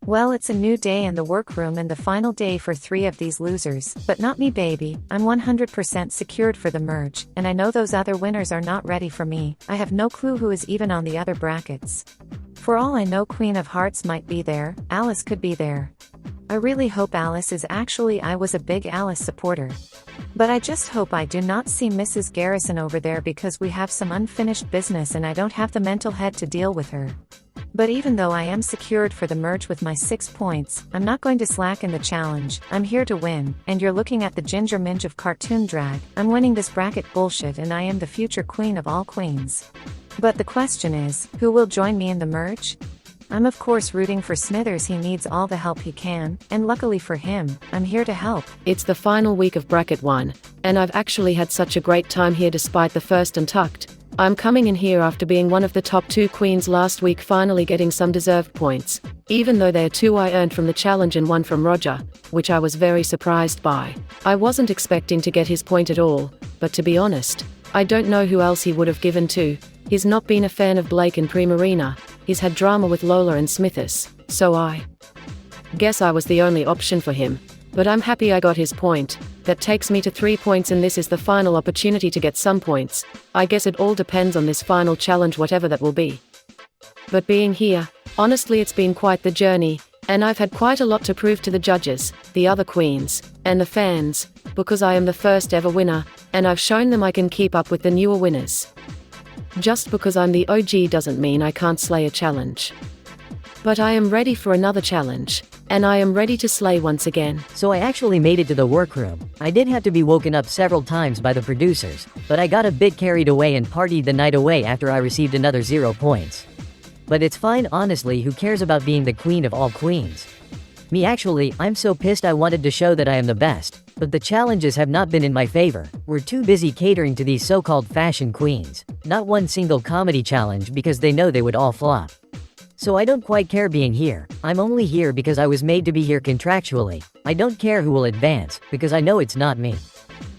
Well, it's a new day in the workroom and the final day for 3 of these losers, but not me, baby. I'm 100% secured for the merge, and I know those other winners are not ready for me. I have no clue who is even on the other brackets. For all I know, Queen of Hearts might be there, Alice could be there. I really hope Alice is. Actually, I was a big Alice supporter. But I just hope I do not see Mrs. Garrison over there, because we have some unfinished business and I don't have the mental head to deal with her. But even though I am secured for the merge with my 6 points, I'm not going to slack in the challenge. I'm here to win, and you're looking at the Ginger Minge of Cartoon Drag. I'm winning this bracket bullshit and I am the future queen of all queens. But the question is, who will join me in the merge? I'm of course rooting for Smithers. He needs all the help he can, and luckily for him, I'm here to help. It's the final week of Bracket 1, and I've actually had such a great time here despite the first Untucked. I'm coming in here after being one of the top 2 queens last week, finally getting some deserved points, even though there are 2 I earned from the challenge and 1 from Roger, which I was very surprised by. I wasn't expecting to get his point at all, but to be honest, I don't know who else he would have given to. He's not been a fan of Blake and Primarina, he's had drama with Lola and Smithers, so I guess I was the only option for him. But I'm happy I got his point. That takes me to 3 points, and this is the final opportunity to get some points. I guess it all depends on this final challenge, whatever that will be. But being here, honestly it's been quite the journey, and I've had quite a lot to prove to the judges, the other queens, and the fans, because I am the first ever winner, and I've shown them I can keep up with the newer winners. Just because I'm the OG doesn't mean I can't slay a challenge. But I am ready for another challenge, and I am ready to slay once again. So I actually made it to the workroom. I did have to be woken up several times by the producers, but I got a bit carried away and partied the night away after I received another 0 points. But it's fine, honestly. Who cares about being the queen of all queens? Me, actually, I'm so pissed. I wanted to show that I am the best, but the challenges have not been in my favor. We're too busy catering to these so-called fashion queens. Not one single comedy challenge, because they know they would all flop. So I don't quite care being here. I'm only here because I was made to be here contractually. I don't care who will advance, because I know it's not me.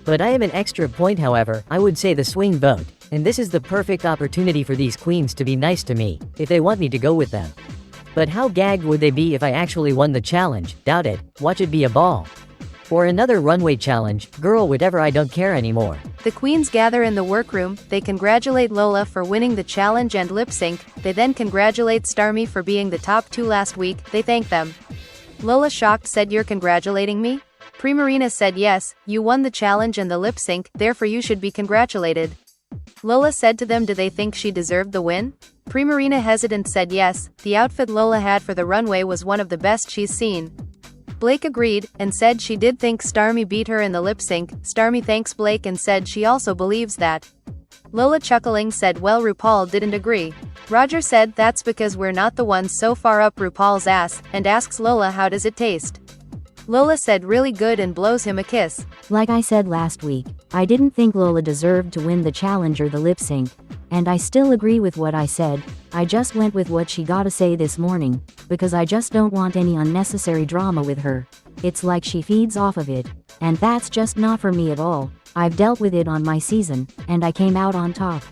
But I have an extra point, however. I would say the swing vote, and this is the perfect opportunity for these queens to be nice to me, if they want me to go with them. But how gagged would they be if I actually won the challenge? Doubt it. Watch it be a ball. Or another runway challenge, girl, whatever, I don't care anymore. The queens gather in the workroom. They congratulate Lola for winning the challenge and lip sync. They then congratulate Starmie for being the top 2 last week. They thank them. Lola, shocked, said, "You're congratulating me?" Primarina said, "Yes, you won the challenge and the lip sync, therefore you should be congratulated." Lola said to them, "Do they think she deserved the win?" Primarina, hesitant, said yes, the outfit Lola had for the runway was one of the best she's seen. Blake agreed, and said she did think Starmie beat her in the lip sync. Starmie thanks Blake and said she also believes that. Lola, chuckling, said, "Well, RuPaul didn't agree." Roger said, "That's because we're not the ones so far up RuPaul's ass," and asks Lola, "How does it taste?" Lola said, "Really good," and blows him a kiss. Like I said last week, I didn't think Lola deserved to win the challenge or the lip sync, and I still agree with what I said. I just went with what she gotta say this morning, because I just don't want any unnecessary drama with her. It's like she feeds off of it, and that's just not for me at all. I've dealt with it on my season, and I came out on top.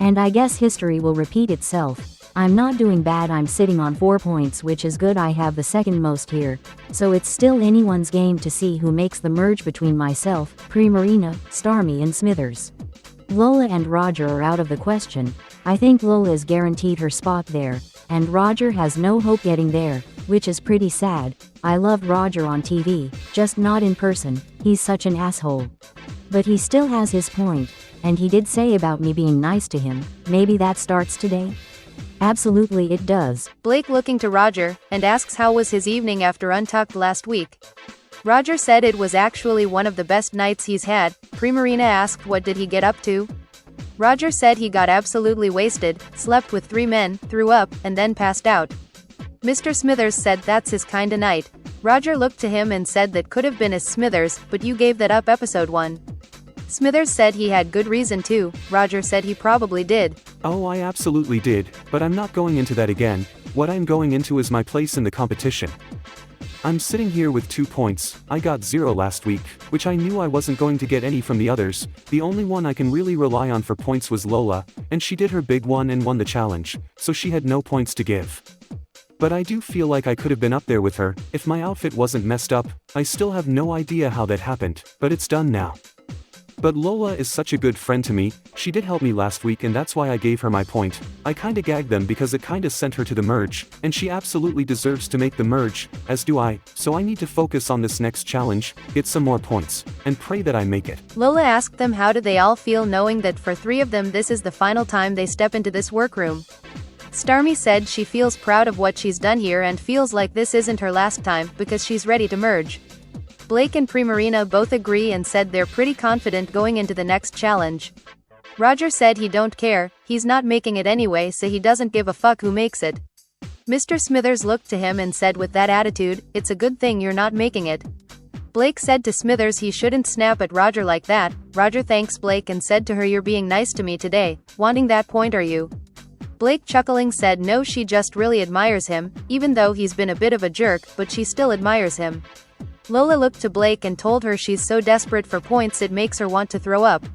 And I guess history will repeat itself. I'm not doing bad. I'm sitting on 4 points, which is good. I have the second most here, so it's still anyone's game to see who makes the merge between myself, Primarina, Starmie and Smithers. Lola and Roger are out of the question. I think Lola is guaranteed her spot there, and Roger has no hope getting there, which is pretty sad. I loved Roger on TV, just not in person. He's such an asshole. But he still has his point, and he did say about me being nice to him. Maybe that starts today? Absolutely it does. Blake, looking to Roger, and asks how was his evening after Untucked last week. Roger said it was actually one of the best nights he's had. Primarina asked what did he get up to. Roger said he got absolutely wasted, slept with 3 men, threw up, and then passed out. Mr. Smithers said that's his kinda night. Roger looked to him and said that could have been as Smithers, but you gave that up episode 1. Smithers said he had good reason to. Roger said he probably did. Oh, I absolutely did, but I'm not going into that again. What I'm going into is my place in the competition. I'm sitting here with 2 points. I got 0 last week, which I knew I wasn't going to get any from the others. The only one I can really rely on for points was Lola, and she did her big one and won the challenge, so she had no points to give. But I do feel like I could have been up there with her, if my outfit wasn't messed up. I still have no idea how that happened, but it's done now. But Lola is such a good friend to me, she did help me last week and that's why I gave her my point. I kinda gagged them because it kinda sent her to the merge, and she absolutely deserves to make the merge, as do I, so I need to focus on this next challenge, get some more points, and pray that I make it. Lola asked them how do they all feel knowing that for 3 of them this is the final time they step into this workroom. Starmie said she feels proud of what she's done here and feels like this isn't her last time because she's ready to merge. Blake and Primarina both agree and said they're pretty confident going into the next challenge. Roger said he don't care, he's not making it anyway so he doesn't give a fuck who makes it. Mr. Smithers looked to him and said with that attitude, it's a good thing you're not making it. Blake said to Smithers he shouldn't snap at Roger like that. Roger thanks Blake and said to her you're being nice to me today, wanting that point are you? Blake chuckling said no she just really admires him, even though he's been a bit of a jerk, but she still admires him. Lola looked to Blake and told her she's so desperate for points it makes her want to throw up.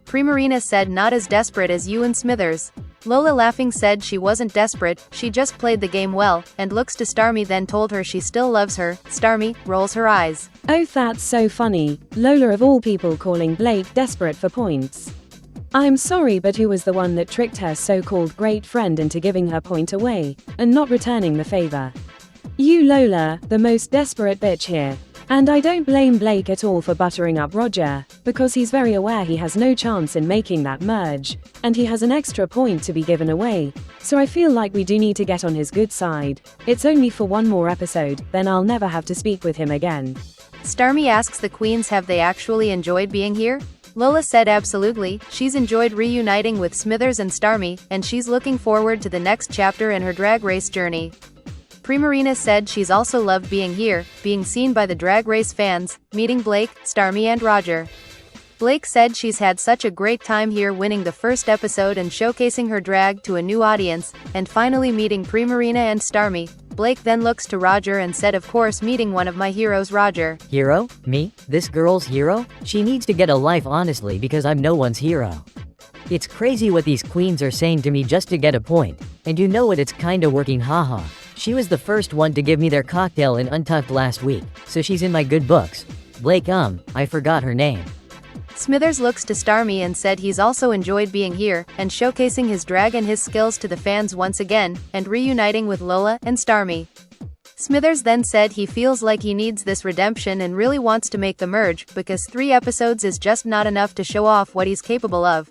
Primarina said not as desperate as you and Smithers. Lola laughing said she wasn't desperate, she just played the game well, and looks to Starmie then told her she still loves her. Starmie rolls her eyes. Oh that's so funny, Lola of all people calling Blake desperate for points. I'm sorry but who was the one that tricked her so-called great friend into giving her point away, and not returning the favor? You Lola, the most desperate bitch here. And I don't blame Blake at all for buttering up Roger, because he's very aware he has no chance in making that merge, and he has an extra point to be given away, so I feel like we do need to get on his good side. It's only for one more episode, then I'll never have to speak with him again. Starmie asks the queens have they actually enjoyed being here? Lola said absolutely, she's enjoyed reuniting with Smithers and Starmie, and she's looking forward to the next chapter in her drag race journey. Primarina said she's also loved being here, being seen by the drag race fans, meeting Blake, Starmie and Roger. Blake said she's had such a great time here winning the first episode and showcasing her drag to a new audience, and finally meeting Primarina and Starmie. Blake then looks to Roger and said of course meeting one of my heroes Roger. Hero? Me? This girl's hero? She needs to get a life honestly because I'm no one's hero. It's crazy what these queens are saying to me just to get a point. And you know what, it's kinda working, haha. She was the first one to give me their cocktail in Untucked last week, so she's in my good books. Blake I forgot her name. Smithers looks to Starmie and said he's also enjoyed being here, and showcasing his drag and his skills to the fans once again, and reuniting with Lola and Starmie. Smithers then said he feels like he needs this redemption and really wants to make the merge, because 3 episodes is just not enough to show off what he's capable of.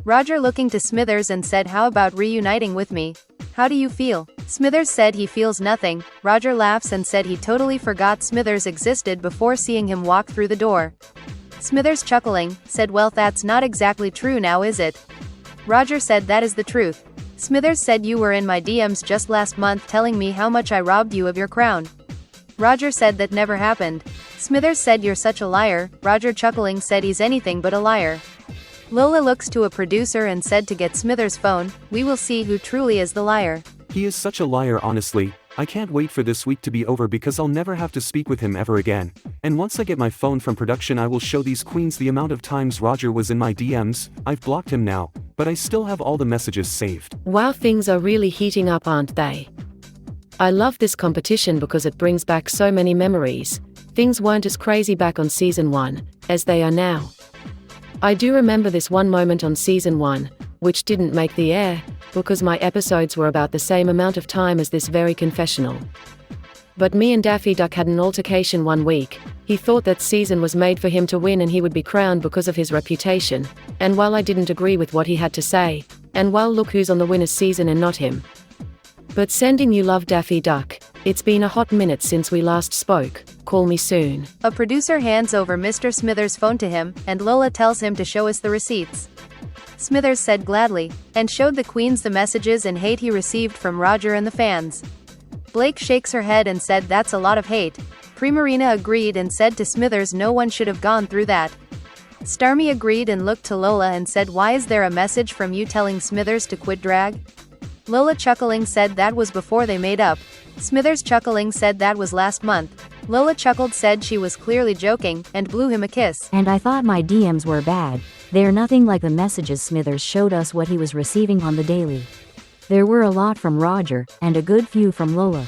Roger looking to Smithers and said how about reuniting with me? How do you feel? Smithers said he feels nothing. Roger laughs and said he totally forgot Smithers existed before seeing him walk through the door. Smithers chuckling, said well that's not exactly true now is it? Roger said that is the truth. Smithers said you were in my DMs just last month telling me how much I robbed you of your crown. Roger said that never happened. Smithers said you're such a liar. Roger chuckling said he's anything but a liar. Lola looks to a producer and said to get Smithers' phone, we will see who truly is the liar. He is such a liar honestly. I can't wait for this week to be over because I'll never have to speak with him ever again. And once I get my phone from production I will show these queens the amount of times Roger was in my DMs. I've blocked him now, but I still have all the messages saved. Wow, things are really heating up, aren't they? I love this competition because it brings back so many memories. Things weren't as crazy back on season 1 as they are now. I do remember this one moment on season 1, which didn't make the air, because my episodes were about the same amount of time as this very confessional. But me and Daffy Duck had an altercation one week. He thought that season was made for him to win and he would be crowned because of his reputation, and while I didn't agree with what he had to say, and well look who's on the winner's season and not him. But sending you love Daffy Duck. It's been a hot minute since we last spoke. Call me soon. A producer hands over Mr. Smithers' phone to him, and Lola tells him to show us the receipts. Smithers said gladly, and showed the queens the messages and hate he received from Roger and the fans. Blake shakes her head and said that's a lot of hate. Primarina agreed and said to Smithers no one should have gone through that. Starmie agreed and looked to Lola and said why is there a message from you telling Smithers to quit drag? Lola chuckling said that was before they made up. Smithers chuckling said that was last month. Lola chuckled said she was clearly joking, and blew him a kiss. And I thought my DMs were bad. They're nothing like the messages Smithers showed us what he was receiving on the daily. There were a lot from Roger, and a good few from Lola.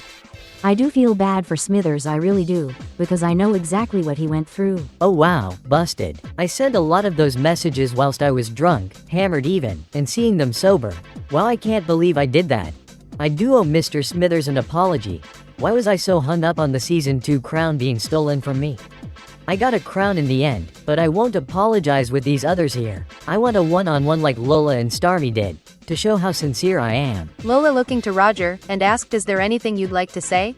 I do feel bad for Smithers, I really do, because I know exactly what he went through. Oh wow, busted. I sent a lot of those messages whilst I was drunk, hammered even, and seeing them sober. Well, I can't believe I did that. I do owe Mr. Smithers an apology. Why was I so hung up on the Season 2 crown being stolen from me? I got a crown in the end, but I won't apologize with these others here. I want a one-on-one like Lola and Starmie did, to show how sincere I am. Lola looking to Roger, and asked, is there anything you'd like to say?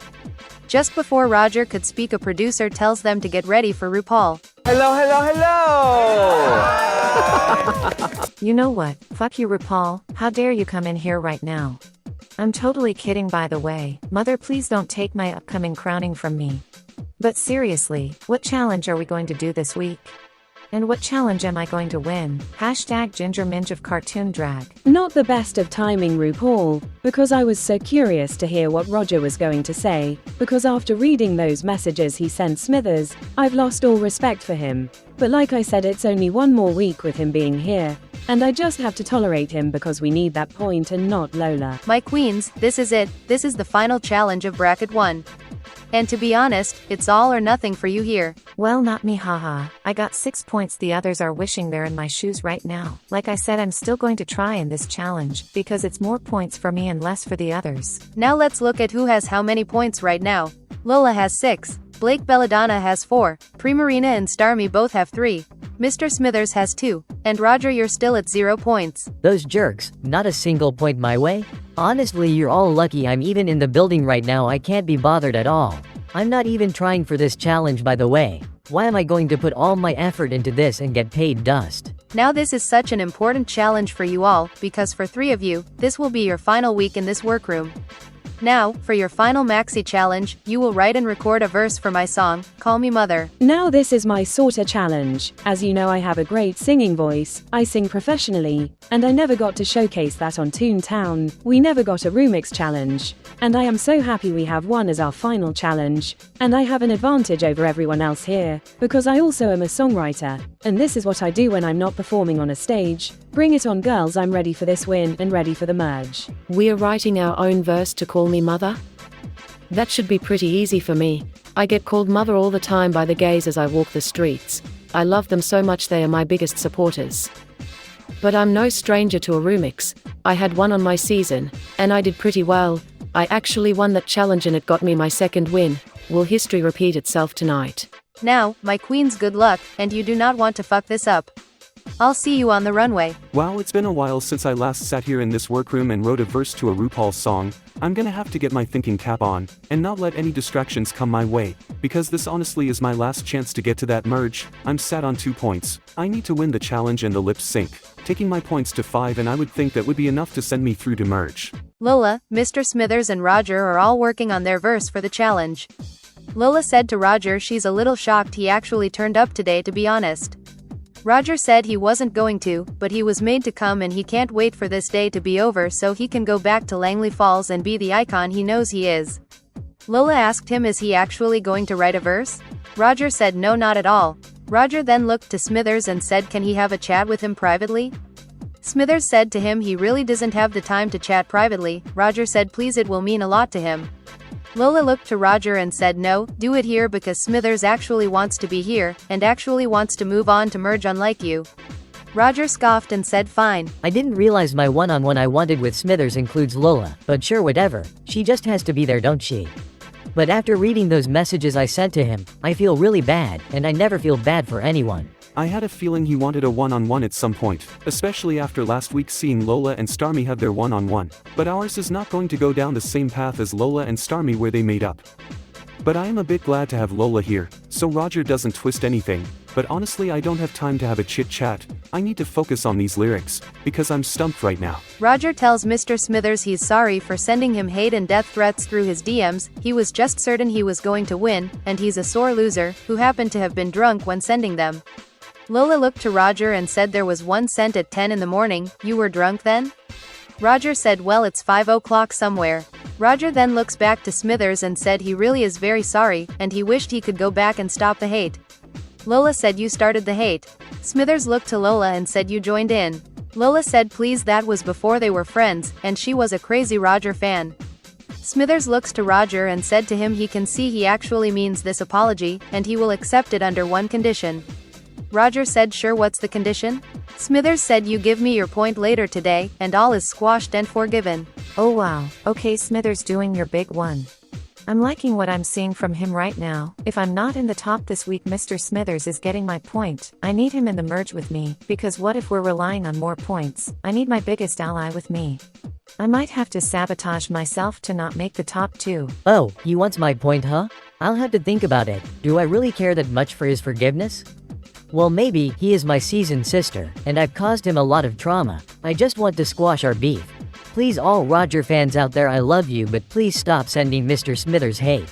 Just before Roger could speak, a producer tells them to get ready for RuPaul. Hello, hello, hello! You know what? Fuck you, RuPaul. How dare you come in here right now? I'm totally kidding, by the way. Mother, please don't take my upcoming crowning from me. But seriously, what challenge are we going to do this week? And what challenge am I going to win? Hashtag Ginger Minge of Cartoon Drag. Not the best of timing, RuPaul, because I was so curious to hear what Roger was going to say, because after reading those messages he sent Smithers, I've lost all respect for him. But like I said, it's only one more week with him being here, and I just have to tolerate him because we need that point and not Lola. My queens, this is it. This is the final challenge of Bracket 1. And to be honest, it's all or nothing for you here. Well, not me, haha. I got 6 points, the others are wishing they're in my shoes right now. Like I said, I'm still going to try in this challenge, because it's more points for me and less for the others. Now let's look at who has how many points right now. Lola has 6. Blake Belladonna has 4. Primarina and Starmie both have 3. Mr. Smithers has 2. And Roger, you're still at 0 points. Those jerks, not a single point my way? Honestly, you're all lucky I'm even in the building right now. I can't be bothered at all. I'm not even trying for this challenge, by the way. Why am I going to put all my effort into this and get paid dust? Now this is such an important challenge for you all, because for 3 of you, this will be your final week in this workroom. Now, for your final maxi challenge, you will write and record a verse for my song, Call Me Mother. Now this is my sorta challenge. As you know, I have a great singing voice, I sing professionally, and I never got to showcase that on Toontown. We never got a remix challenge. And I am so happy we have one as our final challenge, and I have an advantage over everyone else here, because I also am a songwriter, and this is what I do when I'm not performing on a stage. Bring it on, girls, I'm ready for this win and ready for the merge. We're writing our own verse to Call Me Mother? That should be pretty easy for me. I get called mother all the time by the gays as I walk the streets. I love them so much, they are my biggest supporters. But I'm no stranger to a remix. I had one on my season, and I did pretty well. I actually won that challenge and it got me my second win. Will history repeat itself tonight? Now, my queens, good luck, and you do not want to fuck this up. I'll see you on the runway. Wow, it's been a while since I last sat here in this workroom and wrote a verse to a RuPaul song. I'm gonna have to get my thinking cap on, and not let any distractions come my way, because this honestly is my last chance to get to that merge. I'm sat on 2 points. I need to win the challenge and the lip sync, taking my points to 5, and I would think that would be enough to send me through to merge. Lola, Mr. Smithers and Roger are all working on their verse for the challenge. Lola said to Roger she's a little shocked he actually turned up today, to be honest. Roger said he wasn't going to, but he was made to come and he can't wait for this day to be over so he can go back to Langley Falls and be the icon he knows he is. Lola asked him, is he actually going to write a verse? Roger said no, not at all. Roger then looked to Smithers and said, can he have a chat with him privately? Smithers said to him he really doesn't have the time to chat privately. Roger said please, it will mean a lot to him. Lola looked to Roger and said no, do it here because Smithers actually wants to be here, and actually wants to move on to merge unlike you. Roger scoffed and said fine. I didn't realize my one-on-one I wanted with Smithers includes Lola, but sure, whatever. She just has to be there, don't she? But after reading those messages I sent to him, I feel really bad, and I never feel bad for anyone. I had a feeling he wanted a one-on-one at some point, especially after last week seeing Lola and Starmie have their one-on-one. But ours is not going to go down the same path as Lola and Starmie where they made up. But I am a bit glad to have Lola here, so Roger doesn't twist anything. But honestly, I don't have time to have a chit-chat. I need to focus on these lyrics, because I'm stumped right now. Roger tells Mr. Smithers he's sorry for sending him hate and death threats through his DMs. He was just certain he was going to win, and he's a sore loser, who happened to have been drunk when sending them. Lola looked to Roger and said there was one sent at 10 in the morning, you were drunk then? Roger said well, it's 5 o'clock somewhere. Roger then looks back to Smithers and said he really is very sorry, and he wished he could go back and stop the hate. Lola said you started the hate. Smithers looked to Lola and said you joined in. Lola said please, that was before they were friends, and she was a crazy Roger fan. Smithers looks to Roger and said to him he can see he actually means this apology, and he will accept it under one condition. Roger said sure, what's the condition? Smithers said you give me your point later today, and all is squashed and forgiven. Oh wow, okay Smithers doing your big one. I'm liking what I'm seeing from him right now. If I'm not in the top this week, Mr. Smithers is getting my point. I need him in the merge with me, because what if we're relying on more points? I need my biggest ally with me. I might have to sabotage myself to not make the top 2. Oh, he wants my point, huh? I'll have to think about it. Do I really care that much for his forgiveness? Well, maybe. He is my seasoned sister, and I've caused him a lot of trauma. I just want to squash our beef. Please, all Roger fans out there, I love you, but please stop sending Mr. Smithers hate.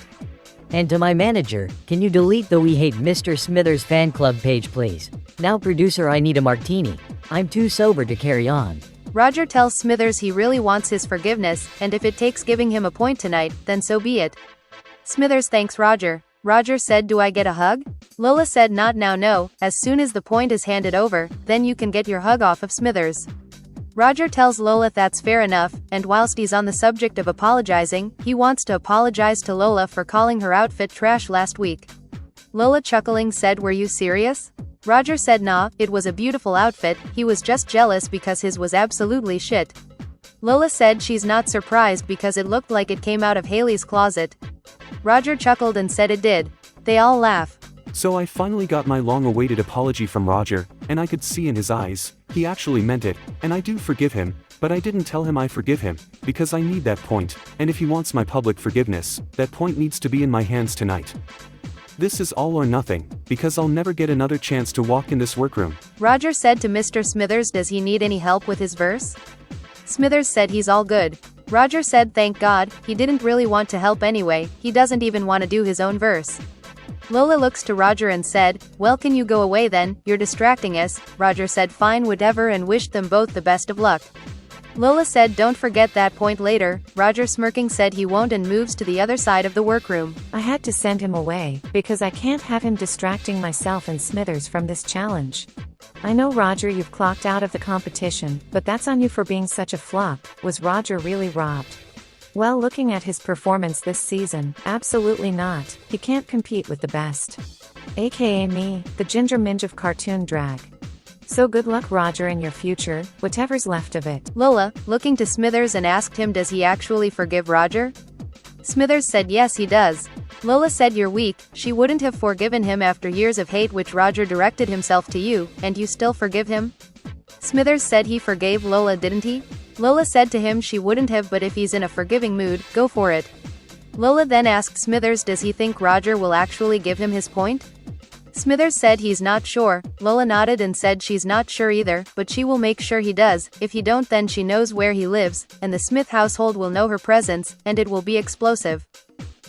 And to my manager, can you delete the We Hate Mr. Smithers fan club page, please? Now producer, I need a martini. I'm too sober to carry on. Roger tells Smithers he really wants his forgiveness, and if it takes giving him a point tonight, then so be it. Smithers thanks Roger. Roger said, do I get a hug? Lola said, not now, no, as soon as the point is handed over, then you can get your hug off of Smithers. Roger tells Lola that's fair enough, and whilst he's on the subject of apologizing, he wants to apologize to Lola for calling her outfit trash last week. Lola chuckling said, were you serious? Roger said nah, it was a beautiful outfit, he was just jealous because his was absolutely shit. Lola said she's not surprised because it looked like it came out of Haley's closet. Roger chuckled and said it did. They all laugh. So I finally got my long-awaited apology from Roger, and I could see in his eyes, he actually meant it, and I do forgive him, but I didn't tell him I forgive him, because I need that point, and if he wants my public forgiveness, that point needs to be in my hands tonight. This is all or nothing, because I'll never get another chance to walk in this workroom. Roger said to Mr. Smithers, does he need any help with his verse? Smithers said he's all good. Roger said thank God, he didn't really want to help anyway, he doesn't even want to do his own verse. Lola looks to Roger and said, well, can you go away then, you're distracting us. Roger said fine, whatever, and wished them both the best of luck. Lola said don't forget that point later. Roger smirking said he won't and moves to the other side of the workroom. I had to send him away, because I can't have him distracting myself and Smithers from this challenge. I know Roger, you've clocked out of the competition, but that's on you for being such a flop. Was Roger really robbed? Well, looking at his performance this season, absolutely not. He can't compete with the best. AKA me, the ginger minge of cartoon drag. So good luck, Roger, in your future, whatever's left of it. Lola, looking to Smithers and asked him does he actually forgive Roger? Smithers said yes he does. Lola said you're weak, she wouldn't have forgiven him after years of hate which Roger directed himself to you, and you still forgive him? Smithers said he forgave Lola, didn't he? Lola said to him she wouldn't have, but if he's in a forgiving mood, go for it. Lola then asked Smithers does he think Roger will actually give him his point? Smithers said he's not sure. Lola nodded and said she's not sure either, but she will make sure he does. If he don't, then she knows where he lives, and the Smith household will know her presence, and it will be explosive.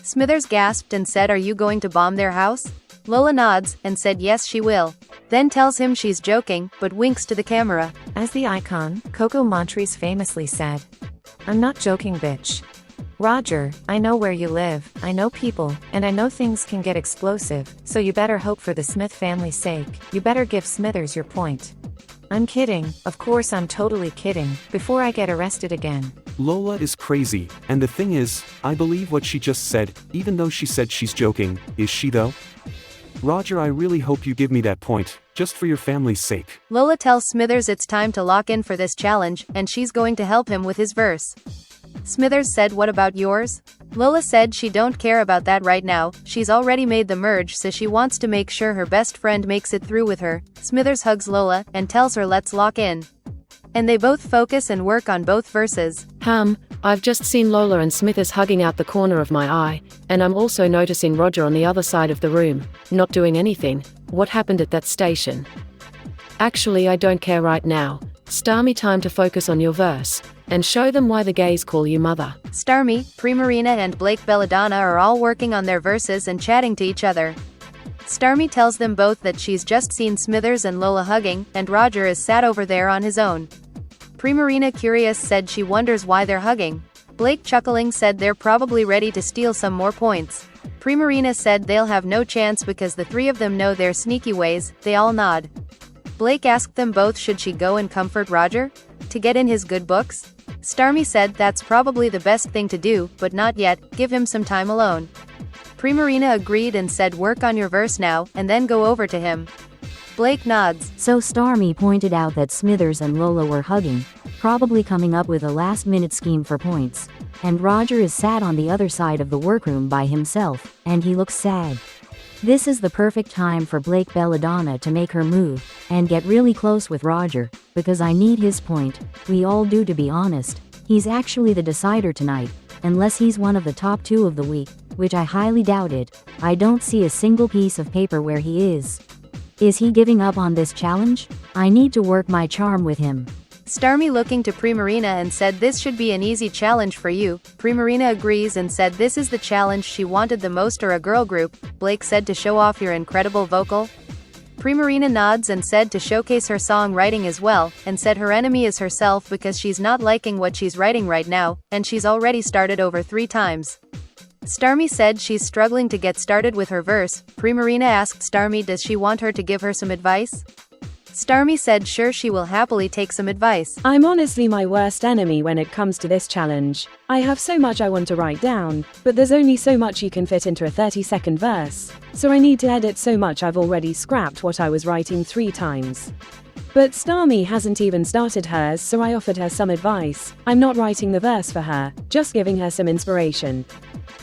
Smithers gasped and said, are you going to bomb their house? Lola nods, and said yes she will. Then tells him she's joking, but winks to the camera. As the icon, Coco Montrese famously said, I'm not joking, bitch. Roger, I know where you live, I know people, and I know things can get explosive, so you better hope for the Smith family's sake, you better give Smithers your point. I'm kidding, of course I'm totally kidding, before I get arrested again. Lola is crazy, and the thing is, I believe what she just said, even though she said she's joking. Is she though? Roger, I really hope you give me that point, just for your family's sake. Lola tells Smithers it's time to lock in for this challenge, and she's going to help him with his verse. Smithers said, what about yours? Lola said she don't care about that right now, she's already made the merge, so she wants to make sure her best friend makes it through with her. Smithers hugs Lola, and tells her let's lock in. And they both focus and work on both verses. I've just seen Lola and Smithers hugging out the corner of my eye, and I'm also noticing Roger on the other side of the room, not doing anything. What happened at that station? Actually, I don't care right now. Starmy, time to focus on your verse, and show them why the gays call you mother. Starmy, Primarina and Blake Belladonna are all working on their verses and chatting to each other. Starmy tells them both that she's just seen Smithers and Lola hugging, and Roger is sat over there on his own. Primarina, curious, said she wonders why they're hugging. Blake, chuckling, said they're probably ready to steal some more points. Primarina said they'll have no chance because the three of them know their sneaky ways. They all nod. Blake asked them both should she go and comfort Roger? To get in his good books? Starmie said that's probably the best thing to do, but not yet, give him some time alone. Primarina agreed and said work on your verse now, and then go over to him. Blake nods. So Starmie pointed out that Smithers and Lola were hugging, probably coming up with a last-minute scheme for points. And Roger is sat on the other side of the workroom by himself, and he looks sad. This is the perfect time for Blake Belladonna to make her move, and get really close with Roger, because I need his point, we all do to be honest. He's actually the decider tonight, unless he's one of the top 2 of the week, which I highly doubt it. I don't see a single piece of paper where he is. Is he giving up on this challenge? I need to work my charm with him. Starmie looking to Primarina and said this should be an easy challenge for you. Primarina agrees and said this is the challenge she wanted the most, or a girl group. Blake said to show off your incredible vocal. Primarina nods and said to showcase her songwriting as well, and said her enemy is herself because she's not liking what she's writing right now, and she's already started over 3 times. Starmie said she's struggling to get started with her verse. Primarina asked Starmie does she want her to give her some advice? Starmie said sure, she will happily take some advice. I'm honestly my worst enemy when it comes to this challenge. I have so much I want to write down, but there's only so much you can fit into a 30-second verse. So I need to edit so much I've already scrapped what I was writing 3 times. But Starmie hasn't even started hers, so I offered her some advice. I'm not writing the verse for her, just giving her some inspiration.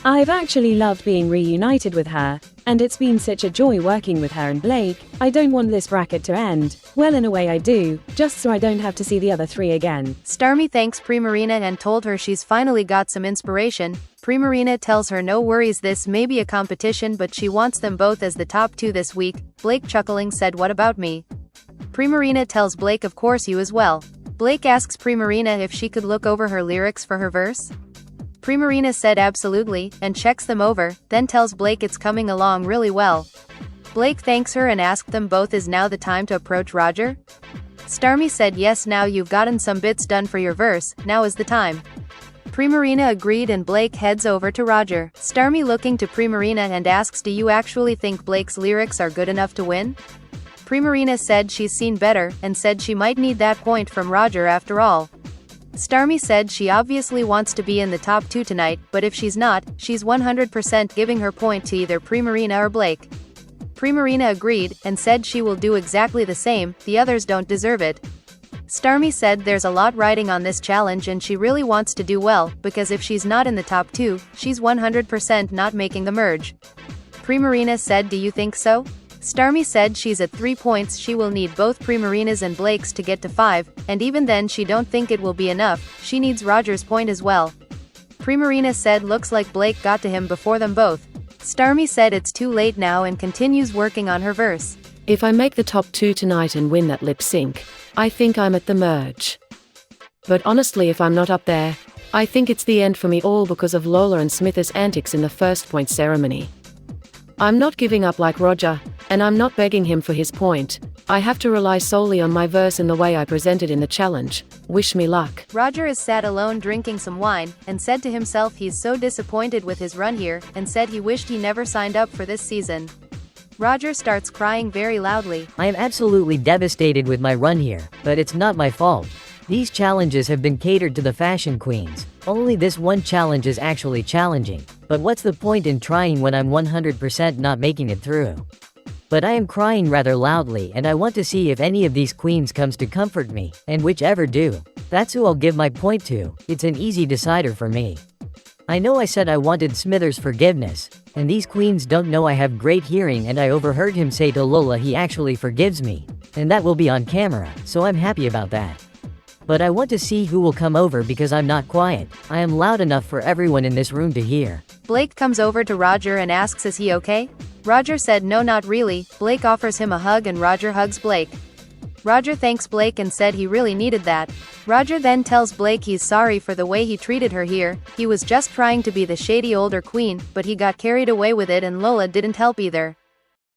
I've actually loved being reunited with her, and it's been such a joy working with her and Blake. I don't want this bracket to end. Well, in a way I do, just so I don't have to see the other 3 again. Starmie thanks Primarina and told her she's finally got some inspiration. Primarina tells her no worries, this may be a competition, but she wants them both as the top 2 this week. Blake chuckling said what about me? Primarina tells Blake of course you as well. Blake asks Primarina if she could look over her lyrics for her verse. Primarina said absolutely, and checks them over, then tells Blake it's coming along really well. Blake thanks her and asked them both is now the time to approach Roger? Starmie said yes, now you've gotten some bits done for your verse, now is the time. Primarina agreed and Blake heads over to Roger. Starmie looking to Primarina and asks do you actually think Blake's lyrics are good enough to win? Primarina said she's seen better, and said she might need that point from Roger after all. Starmie said she obviously wants to be in the top 2 tonight, but if she's not, she's 100% giving her point to either Primarina or Blake. Primarina agreed, and said she will do exactly the same, the others don't deserve it. Starmie said there's a lot riding on this challenge and she really wants to do well, because if she's not in the top 2, she's 100% not making the merge. Primarina said do you think so? Starmie said she's at 3 points, she will need both Primarina's and Blake's to get to 5, and even then she don't think it will be enough, she needs Roger's point as well. Primarina said looks like Blake got to him before them both. Starmie said it's too late now and continues working on her verse. If I make the top 2 tonight and win that lip sync, I think I'm at the merge. But honestly, if I'm not up there, I think it's the end for me, all because of Lola and Smithers' antics in the first point ceremony. I'm not giving up like Roger, and I'm not begging him for his point. I have to rely solely on my verse in the way I presented in the challenge. Wish me luck. Roger is sat alone drinking some wine, and said to himself he's so disappointed with his run here, and said he wished he never signed up for this season. Roger starts crying very loudly. I am absolutely devastated with my run here, but it's not my fault. These challenges have been catered to the fashion queens. Only this one challenge is actually challenging. But what's the point in trying when I'm 100% not making it through? But I am crying rather loudly and I want to see if any of these queens comes to comfort me, and whichever do, that's who I'll give my point to. It's an easy decider for me. I know I said I wanted Smithers' forgiveness, and these queens don't know I have great hearing, and I overheard him say to Lola he actually forgives me, and that will be on camera, so I'm happy about that. But I want to see who will come over because I'm not quiet. I am loud enough for everyone in this room to hear. Blake comes over to Roger and asks is he okay? Roger said no, not really. Blake offers him a hug and Roger hugs Blake. Roger thanks Blake and said he really needed that. Roger then tells Blake he's sorry for the way he treated her here. He was just trying to be the shady older queen, but he got carried away with it and Lola didn't help either.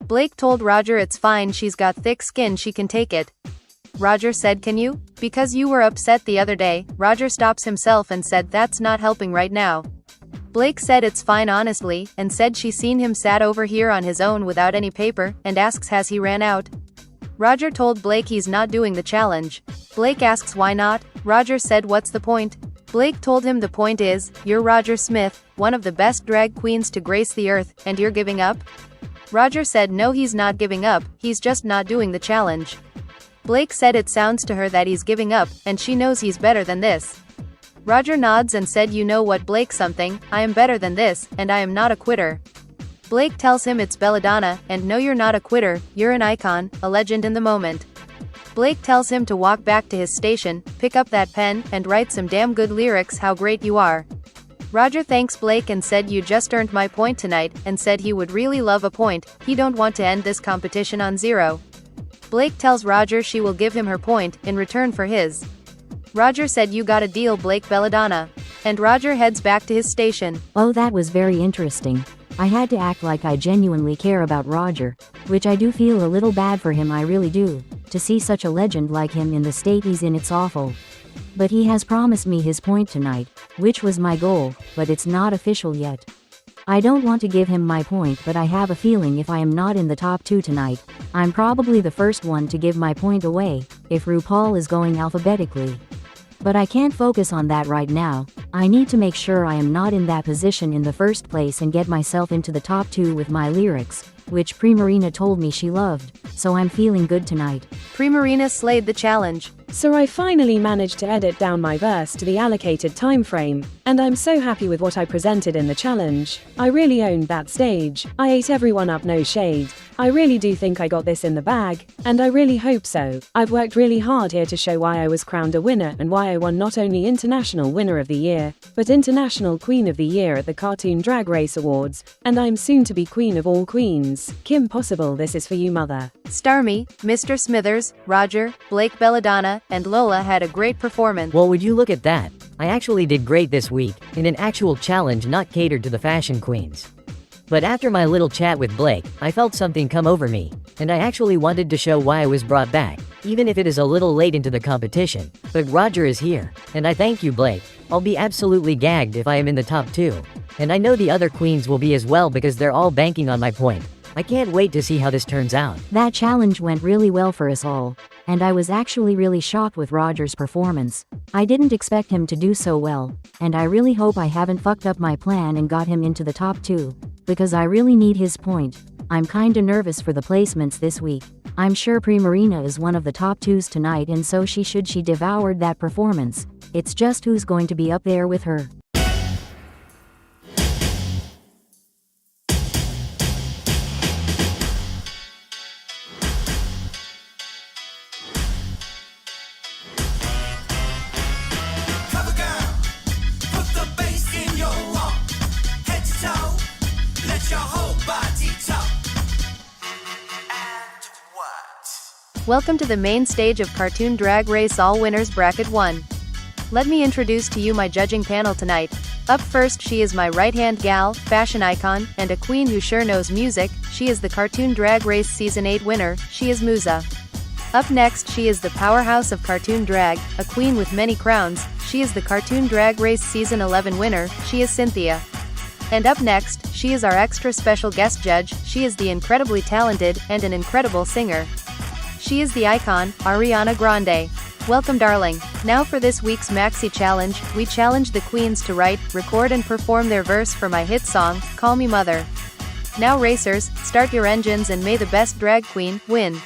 Blake told Roger it's fine, she's got thick skin, she can take it. Roger said can you? Because you were upset the other day. Roger stops himself and said that's not helping right now. Blake said it's fine honestly, and said she's seen him sat over here on his own without any paper, and asks has he ran out? Roger told Blake he's not doing the challenge. Blake asks why not. Roger said what's the point? Blake told him the point is, you're Roger Smith, one of the best drag queens to grace the earth, and you're giving up? Roger said no, he's not giving up, he's just not doing the challenge. Blake said it sounds to her that he's giving up, and she knows he's better than this. Roger nods and said, you know what, Blake, something, I am better than this, and I am not a quitter. Blake tells him it's belladonna, and no, you're not a quitter, you're an icon, a legend in the moment. Blake tells him to walk back to his station, pick up that pen, and write some damn good lyrics how great you are. Roger thanks Blake and said you just earned my point tonight, and said he would really love a point, he don't want to end this competition on 0. Blake tells Roger she will give him her point, in return for his. Roger said you got a deal, Blake belladonna. And Roger heads back to his station. Oh, that was very interesting. I had to act like I genuinely care about Roger, which I do feel a little bad for him, I really do. To see such a legend like him in the state he's in, it's awful. But he has promised me his point tonight, which was my goal, but it's not official yet. I don't want to give him my point, but I have a feeling if I am not in the top 2 tonight, I'm probably the first one to give my point away, if RuPaul is going alphabetically. But I can't focus on that right now. I need to make sure I am not in that position in the first place and get myself into the top 2 with my lyrics, which Primarina told me she loved, so I'm feeling good tonight. Primarina slayed the challenge. So I finally managed to edit down my verse to the allocated time frame, and I'm so happy with what I presented in the challenge. I really owned that stage. I ate everyone up, no shade. I really do think I got this in the bag, and I really hope so. I've worked really hard here to show why I was crowned a winner and why I won not only International Winner of the Year, but International Queen of the Year at the Cartoon Drag Race Awards, and I'm soon to be Queen of all queens. Kim Possible, this is for you, mother. Starmie, Mr. Smithers, Roger, Blake belladonna, and Lola had a great performance. Well, would you look at that? I actually did great this week, in an actual challenge not catered to the fashion queens. But after my little chat with Blake, I felt something come over me, and I actually wanted to show why I was brought back, even if it is a little late into the competition. But Roger is here, and I thank you, Blake. I'll be absolutely gagged if I am in the top 2. And I know the other queens will be as well because they're all banking on my point. I can't wait to see how this turns out. That challenge went really well for us all, and I was actually really shocked with Roger's performance. I didn't expect him to do so well, and I really hope I haven't fucked up my plan and got him into the top 2, because I really need his point. I'm kinda nervous for the placements this week. I'm sure Primarina is one of the top 2s tonight, and so she devoured that performance. It's just who's going to be up there with her. Welcome to the main stage of Cartoon Drag Race All Winners Bracket 1. Let me introduce to you my judging panel tonight. Up first, she is my right-hand gal, fashion icon, and a queen who sure knows music. She is the Cartoon Drag Race Season 8 winner, she is Musa. Up next, she is the powerhouse of cartoon drag, a queen with many crowns, she is the Cartoon Drag Race Season 11 winner, she is Cynthia. And up next, she is our extra special guest judge, she is the incredibly talented, and an incredible singer. She is the icon, Ariana Grande. Welcome, darling. Now for this week's Maxi Challenge, we challenge the queens to write, record and perform their verse for my hit song, Call Me Mother. Now racers, start your engines and may the best drag queen win.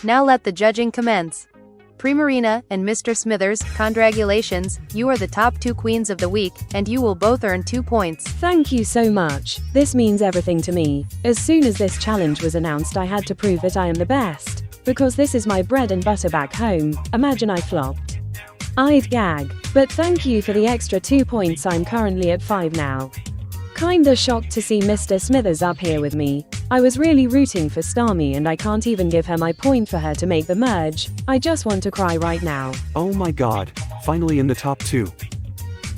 Now let the judging commence. Primarina and Mr. Smithers, congratulations, you are the top 2 queens of the week, and you will both earn 2 points. Thank you so much. This means everything to me. As soon as this challenge was announced, I had to prove that I am the best. Because this is my bread and butter back home. Imagine I flopped. I'd gag. But thank you for the extra 2 points, I'm currently at 5 now. Kinda shocked to see Mr. Smithers up here with me. I was really rooting for Starmie and I can't even give her my point for her to make the merge. I just want to cry right now. Oh my god, finally in the top 2.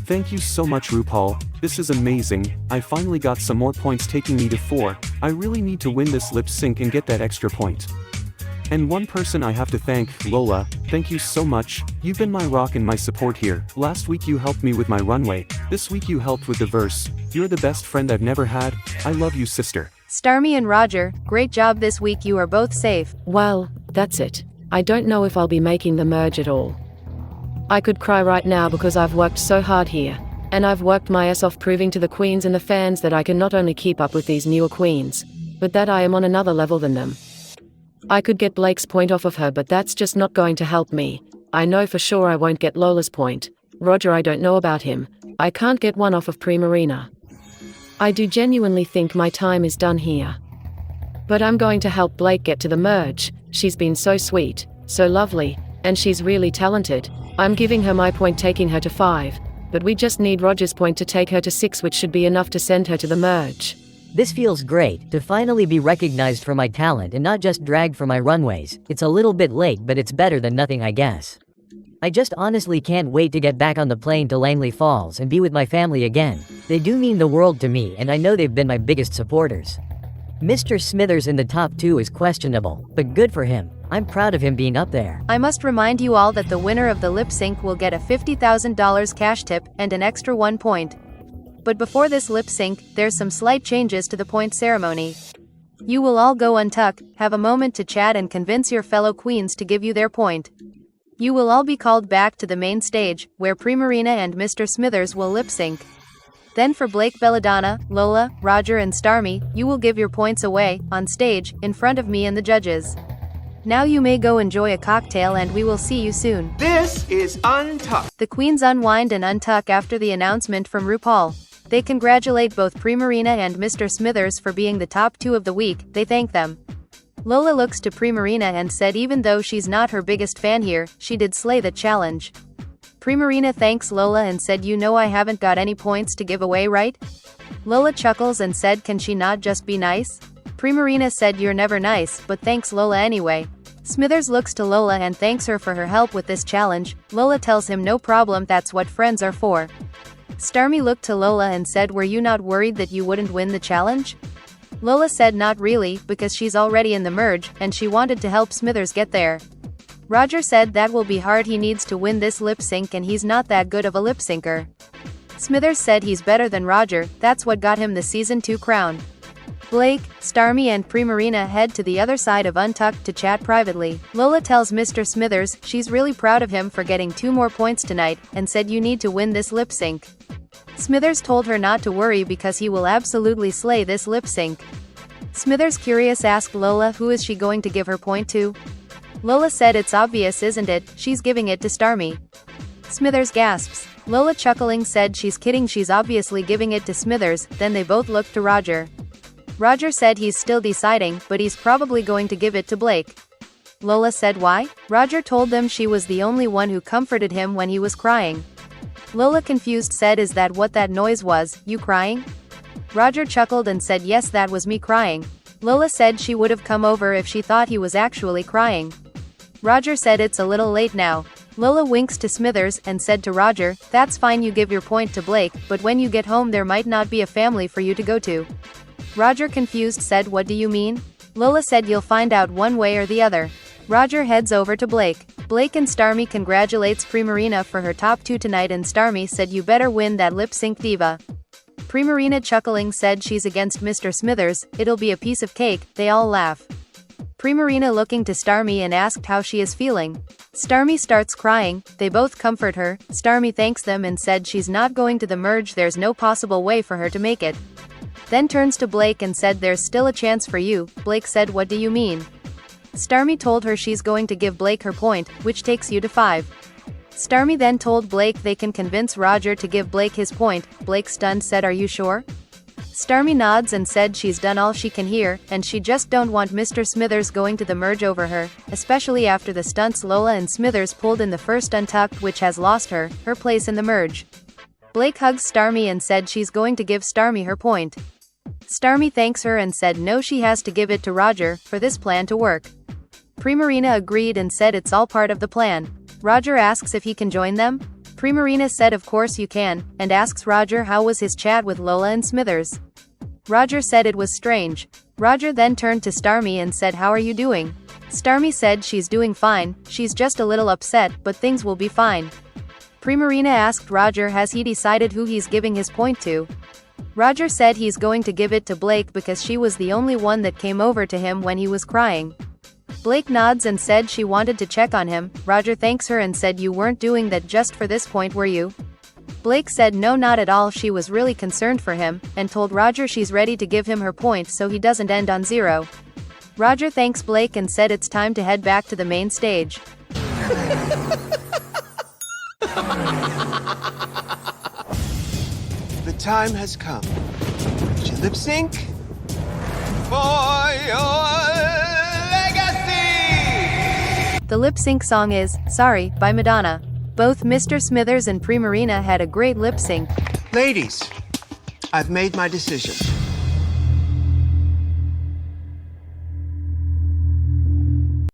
Thank you so much, RuPaul, this is amazing. I finally got some more points, taking me to 4. I really need to win this lip sync and get that extra point. And one person I have to thank, Lola, thank you so much, you've been my rock and my support here. Last week you helped me with my runway, this week you helped with the verse. You're the best friend I've never had, I love you, sister. Starmie and Roger, great job this week, you are both safe. Well, That's it. I don't know if I'll be making the merge at all. I could cry right now because I've worked so hard here. And I've worked my ass off proving to the queens and the fans that I can not only keep up with these newer queens, but that I am on another level than them. I could get Blake's point off of her, but that's just not going to help me. I know for sure I won't get Lola's point. Roger, I don't know about him. I can't get one off of Primarina. I do genuinely think my time is done here. But I'm going to help Blake get to the merge. She's been so sweet, so lovely, and she's really talented. I'm giving her my point, taking her to 5, but we just need Roger's point to take her to 6, which should be enough to send her to the merge. This feels great, to finally be recognized for my talent and not just dragged for my runways. It's a little bit late, but it's better than nothing, I guess. I just honestly can't wait to get back on the plane to Langley Falls and be with my family again. They do mean the world to me, and I know they've been my biggest supporters. Mr. Smithers in the top 2 is questionable, but good for him. I'm proud of him being up there. I must remind you all that the winner of the lip sync will get a $50,000 cash tip and an extra 1 point. But before this lip sync, there's some slight changes to the point ceremony. You will all go untuck, have a moment to chat and convince your fellow queens to give you their point. You will all be called back to the main stage, where Primarina and Mr. Smithers will lip sync. Then for Blake, Belladonna, Lola, Roger and Starmie, you will give your points away, on stage, in front of me and the judges. Now you may go enjoy a cocktail and we will see you soon. This is Untucked. The queens unwind and untuck after the announcement from RuPaul. They congratulate both Primarina and Mr. Smithers for being the top 2 of the week. They thank them. Lola looks to Primarina and said even though she's not her biggest fan here, she did slay the challenge. Primarina thanks Lola and said, you know I haven't got any points to give away, right? Lola chuckles and said, can she not just be nice? Primarina said, you're never nice, but thanks Lola anyway. Smithers looks to Lola and thanks her for her help with this challenge. Lola tells him no problem, that's what friends are for. Starmie looked to Lola and said, were you not worried that you wouldn't win the challenge? Lola said not really, because she's already in the merge, and she wanted to help Smithers get there. Roger said that will be hard, he needs to win this lip sync and he's not that good of a lip syncer. Smithers said he's better than Roger, that's what got him the season 2 crown. Blake, Starmie and Primarina head to the other side of Untucked to chat privately. Lola tells Mr. Smithers she's really proud of him for getting 2 more points tonight, and said you need to win this lip sync. Smithers told her not to worry because he will absolutely slay this lip sync. Smithers, curious, asked Lola who is she going to give her point to? Lola said it's obvious, isn't it, she's giving it to Starmie. Smithers gasps. Lola chuckling said she's kidding, she's obviously giving it to Smithers. Then they both looked to Roger. Roger said he's still deciding, but he's probably going to give it to Blake. Lola said why? Roger told them she was the only one who comforted him when he was crying. Lola, confused, said, is that what that noise was, you crying? Roger chuckled and said yes, that was me crying. Lola said she would have come over if she thought he was actually crying. Roger said it's a little late now. Lola winks to Smithers and said to Roger, that's fine, you give your point to Blake, but when you get home there might not be a family for you to go to. Roger, confused, said what do you mean? Lola said you'll find out one way or the other. Roger heads over to Blake. Blake and Starmie congratulates Primarina for her top 2 tonight and Starmie said you better win that lip sync, diva. Primarina, chuckling, said she's against Mr. Smithers, it'll be a piece of cake. They all laugh. Primarina looking to Starmie and asked how she is feeling. Starmie starts crying, they both comfort her. Starmie thanks them and said she's not going to the merge, there's no possible way for her to make it. Then turns to Blake and said there's still a chance for you. Blake said what do you mean? Starmie told her she's going to give Blake her point, which takes you to 5. Starmie then told Blake they can convince Roger to give Blake his point. Blake, stunned, said are you sure? Starmie nods and said she's done all she can here, and she just don't want Mr. Smithers going to the merge over her, especially after the stunts Lola and Smithers pulled in the first Untucked, which has lost her place in the merge. Blake hugs Starmie and said she's going to give Starmie her point. Starmie thanks her and said no, she has to give it to Roger, for this plan to work. Primarina agreed and said it's all part of the plan. Roger asks if he can join them. Primarina said of course you can, and asks Roger how was his chat with Lola and Smithers. Roger said it was strange. Roger then turned to Starmie and said how are you doing? Starmie said she's doing fine, she's just a little upset, but things will be fine. Primarina asked Roger has he decided who he's giving his point to. Roger said he's going to give it to Blake because she was the only one that came over to him when he was crying. Blake nods and said she wanted to check on him. Roger thanks her and said you weren't doing that just for this point, were you? Blake said no, not at all. She was really concerned for him, and told Roger she's ready to give him her points so he doesn't end on 0. Roger thanks Blake and said it's time to head back to the main stage. The time has come. Did you lip sync? For your legacy! The lip sync song is Sorry by Madonna. Both Mr. Smithers and Primarina had a great lip sync. Ladies, I've made my decision.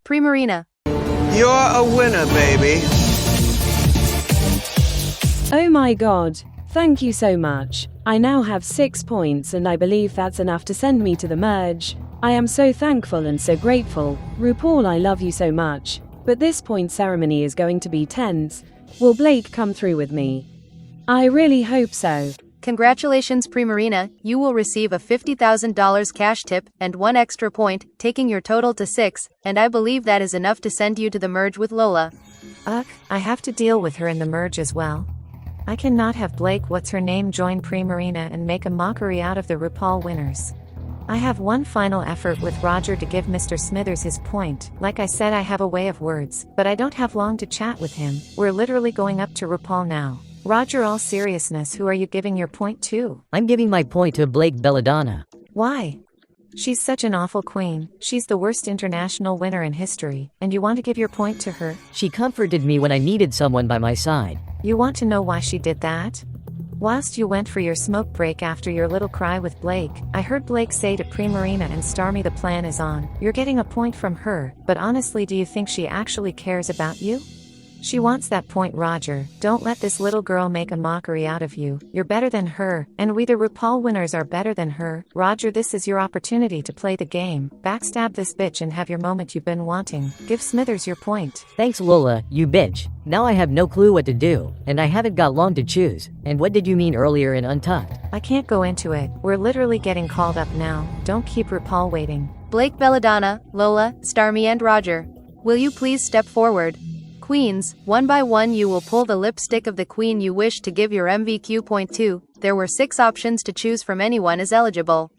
Primarina. You're a winner, baby. Oh my god. Thank you so much. I now have 6 points and I believe that's enough to send me to the merge. I am so thankful and so grateful. RuPaul, I love you so much. But this point ceremony is going to be tense. Will Blake come through with me? I really hope so. Congratulations Primarina, you will receive a $50,000 cash tip and 1 extra point, taking your total to 6, and I believe that is enough to send you to the merge with Lola. Ugh, I have to deal with her in the merge as well. I cannot have Blake what's her name join Primarina and make a mockery out of the RuPaul winners. I have one final effort with Roger to give Mr. Smithers his point. Like I said, I have a way of words, but I don't have long to chat with him. We're literally going up to RuPaul now. Roger, all seriousness, who are you giving your point to? I'm giving my point to Blake Belladonna. Why? She's such an awful queen. She's the worst international winner in history, and you want to give your point to her? She comforted me when I needed someone by my side. You want to know why she did that? Whilst you went for your smoke break after your little cry with Blake, I heard Blake say to Primarina and Starmie the plan is on. You're getting a point from her, but honestly, do you think she actually cares about you? She wants that point, Roger. Don't let this little girl make a mockery out of you. You're better than her, and we the RuPaul winners are better than her. Roger, this is your opportunity to play the game. Backstab this bitch and have your moment you've been wanting. Give Smithers your point. Thanks Lola, you bitch. Now I have no clue what to do, and I haven't got long to choose. And what did you mean earlier in Untucked? I can't go into it. We're literally getting called up now. Don't keep RuPaul waiting. Blake Belladonna, Lola, Starmie and Roger. Will you please step forward? Queens, one by one you will pull the lipstick of the queen you wish to give your MVQ point to. There were 6 options to choose from, anyone is eligible.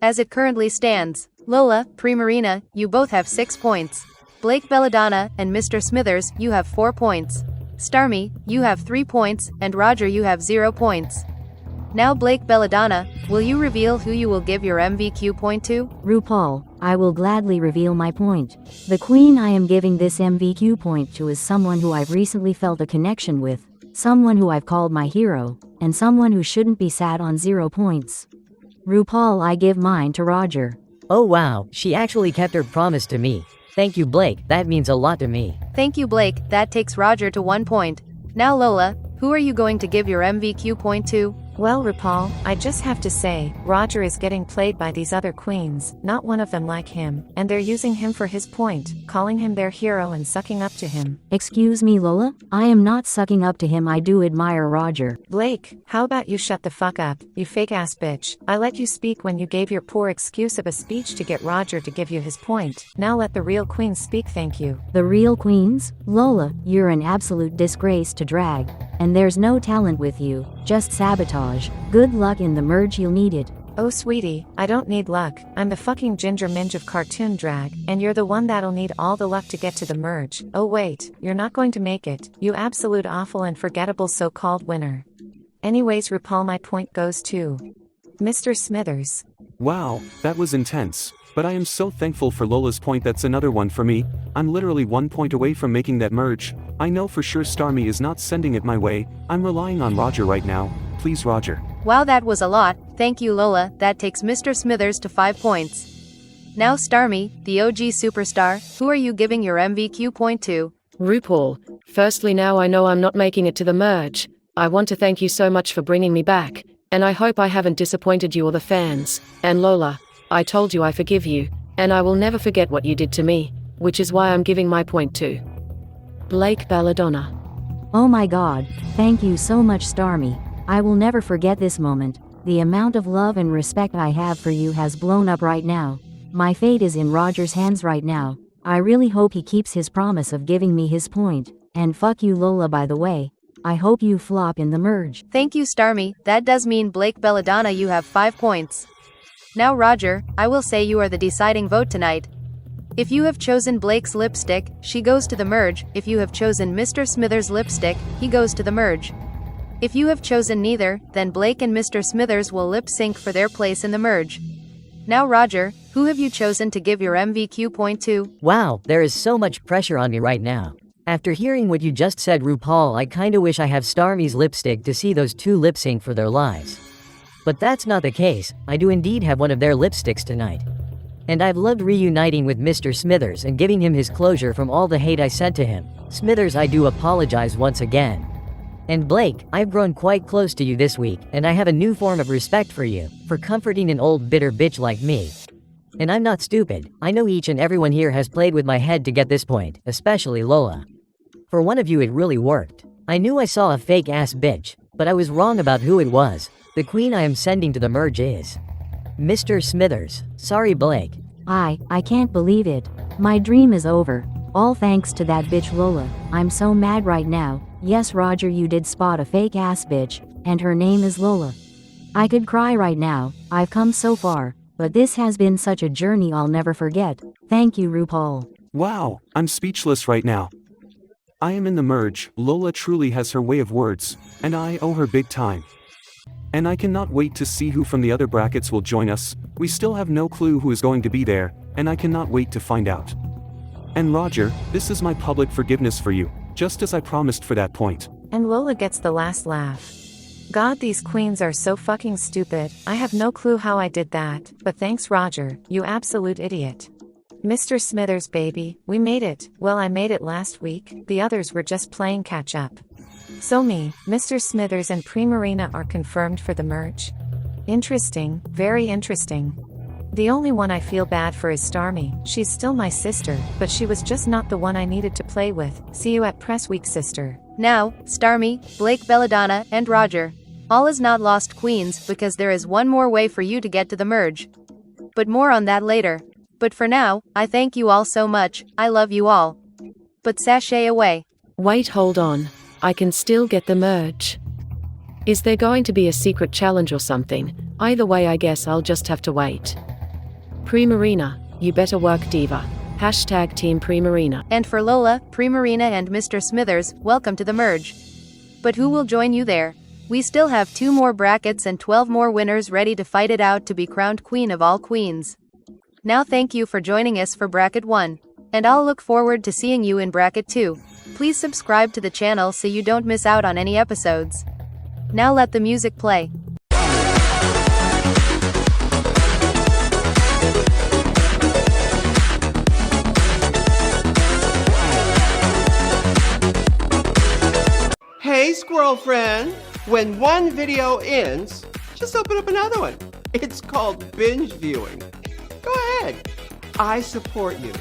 As it currently stands, Lola, Primarina, you both have 6 points. Blake Belladonna and Mr. Smithers, you have 4 points. Starmie, you have 3 points, and Roger, you have 0 points. Now Blake Belladonna, will you reveal who you will give your MVQ point to? RuPaul, I will gladly reveal my point. The queen I am giving this MVQ point to is someone who I've recently felt a connection with, someone who I've called my hero, and someone who shouldn't be sad on 0 points. RuPaul, I give mine to Roger. Oh wow, she actually kept her promise to me. Thank you Blake, that means a lot to me. Thank you Blake, that takes Roger to 1 point. Now Lola, who are you going to give your MVQ point to? Well, RuPaul, I just have to say, Roger is getting played by these other queens, not one of them like him, and they're using him for his point, calling him their hero and sucking up to him. Excuse me Lola, I am not sucking up to him, I do admire Roger. Blake, how about you shut the fuck up, you fake ass bitch. I let you speak when you gave your poor excuse of a speech to get Roger to give you his point. Now let the real queens speak, thank you. The real queens? Lola, you're an absolute disgrace to drag, and there's no talent with you, just sabotage. Good luck in the merge, you'll need it. Oh sweetie, I don't need luck. I'm the fucking Ginger Minge of cartoon drag, and you're the one that'll need all the luck to get to the merge. Oh wait, you're not going to make it, you absolute awful and forgettable so-called winner. Anyways RuPaul, my point goes to Mr. Smithers. Wow, that was intense. But I am so thankful for Lola's point, that's another one for me. I'm literally 1 point away from making that merge. I know for sure Starmie is not sending it my way. I'm relying on Roger right now. Please Roger. Wow, that was a lot. Thank you Lola, that takes Mr. Smithers to 5 points. Now Starmie, the OG superstar, who are you giving your MVQ point to? RuPaul, firstly now I know I'm not making it to the merge. I want to thank you so much for bringing me back, and I hope I haven't disappointed you or the fans. And Lola, I told you I forgive you, and I will never forget what you did to me, which is why I'm giving my point to Blake Belladonna. Oh my god, thank you so much Starmie. I will never forget this moment. The amount of love and respect I have for you has blown up right now. My fate is in Roger's hands right now. I really hope he keeps his promise of giving me his point. And fuck you Lola by the way. I hope you flop in the merge. Thank you Starmie, that does mean Blake Belladonna you have 5 points. Now Roger, I will say you are the deciding vote tonight. If you have chosen Blake's lipstick, she goes to the merge. If you have chosen Mr. Smithers' lipstick, he goes to the merge. If you have chosen neither, then Blake and Mr. Smithers will lip sync for their place in the merge. Now Roger, who have you chosen to give your MVQ point to? Wow, there is so much pressure on me right now. After hearing what you just said RuPaul, I kinda wish I have Starmie's lipstick to see those two lip sync for their lives. But that's not the case, I do indeed have one of their lipsticks tonight. And I've loved reuniting with Mr. Smithers and giving him his closure from all the hate I sent to him. Smithers, I do apologize once again. And Blake, I've grown quite close to you this week, and I have a new form of respect for you, for comforting an old bitter bitch like me. And I'm not stupid, I know each and everyone here has played with my head to get this point, especially Lola. For one of you it really worked. I knew I saw a fake ass bitch, but I was wrong about who it was. The queen I am sending to the merge is Mr. Smithers. Sorry Blake. I can't believe it. My dream is over. All thanks to that bitch Lola. I'm so mad right now. Yes Roger, you did spot a fake ass bitch, and her name is Lola. I could cry right now. I've come so far, but this has been such a journey I'll never forget. Thank you RuPaul. Wow, I'm speechless right now. I am in the merge. Lola truly has her way of words, and I owe her big time. And I cannot wait to see who from the other brackets will join us. We still have no clue who is going to be there, and I cannot wait to find out. And Roger, this is my public forgiveness for you, just as I promised for that point. And Lola gets the last laugh. God, these queens are so fucking stupid. I have no clue how I did that, but thanks Roger, you absolute idiot. Mr. Smithers baby, we made it. Well, I made it last week, the others were just playing catch up. So me, Mr. Smithers and Primarina are confirmed for the merge. Interesting, very interesting. The only one I feel bad for is Starmie. She's still my sister, but she was just not the one I needed to play with. See you at press week, sister. Now, Starmie, Blake Belladonna, and Roger. All is not lost queens, because there is one more way for you to get to the merge. But more on that later. But for now, I thank you all so much, I love you all. But sashay away. Wait, hold on. I can still get the merge. Is there going to be a secret challenge or something? Either way, I guess I'll just have to wait. Primarina, you better work diva. Hashtag Team Primarina. And for Lola, Primarina and Mr. Smithers, welcome to the merge. But who will join you there? We still have 2 more brackets and 12 more winners ready to fight it out to be crowned queen of all queens. Now thank you for joining us for bracket 1. And I'll look forward to seeing you in bracket 2. Please subscribe to the channel so you don't miss out on any episodes. Now let the music play. Hey squirrel friend, when one video ends, just open up another one. It's called binge viewing. Go ahead, I support you.